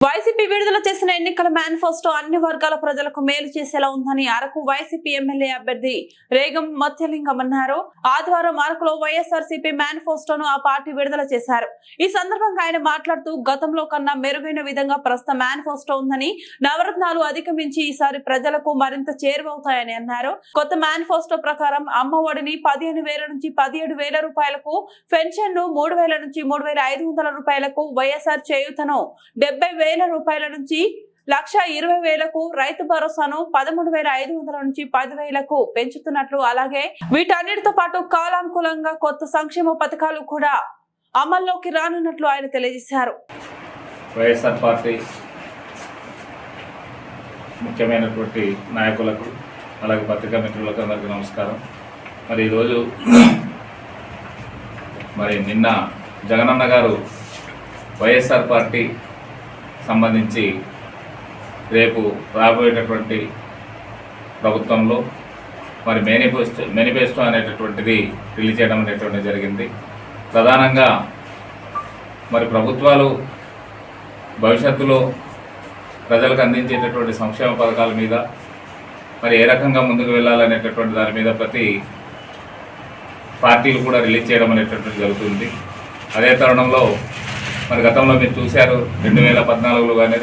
YCP విడుదల చేసిన ఎన్నికల మేనిఫెస్టో అన్ని వర్గాల ప్రజలకు మేలు చేసేలా ఉందని అరకు వైసీపీ ఎమ్మెల్యే అభ్యర్థి రేగం మత్స్యలింగం అన్నారు. ఆదివారం అరకులో వైఎస్ఆర్సీపీ మేనిఫెస్టోను ఆ పార్టీ విడుదల చేశారు. ఈ సందర్భంగా ఆయన మాట్లాడుతూ గతంలో కన్నా మెరుగైన విధంగా ప్రస్తుత మేనిఫెస్టో ఉందని, నవరత్నాలు అధిగమించి ఈసారి ప్రజలకు మరింత చేరువవుతాయని అన్నారు. కొత్త మేనిఫెస్టో ప్రకారం అమ్మ ఒడిని 15,000 నుంచి 17,000 రూపాయలకు, పెన్షన్ ను 3,000 నుంచి 3,500 రూపాయలకు, వైఎస్ఆర్ చేయూతను 70,000 రూపాయల నుంచి 1,20,000కు, రైతు భరోసాను 13,500 నుంచి 10,000కు పెంచుతున్నట్లు, అలాగే వీటన్నిటితో పాటు కాలానుకూలంగా కొత్త సంక్షేమ పథకాలు కూడా అమల్లోకి రానున్నట్లు ఆయన తెలియజేశారు. వైఎస్ఆర్ పార్టీ ముఖ్యమైనటువంటి నాయకులకు, అలాగే పత్రికా మిత్రులకు అందరికీ నమస్కారం. మరి ఈరోజు నిన్న జగనన్న గారు వైఎస్ఆర్ పార్టీ సంబంధించి రేపు రాబోయేటటువంటి ప్రభుత్వంలో మేనిఫెస్టో అనేటటువంటిది రిలీజ్ చేయడం అనేటువంటిది జరిగింది. ప్రధానంగా ప్రభుత్వాలు భవిష్యత్తులో ప్రజలకు అందించేటటువంటి సంక్షేమ పథకాల మీద ఏ రకంగా ముందుకు వెళ్ళాలనేటటువంటి దాని మీద ప్రతి పార్టీలు కూడా రిలీజ్ చేయడం అనేటటువంటిది జరుగుతుంది. అదే తరుణంలో గతంలో మీరు చూశారు 2014లో కానీ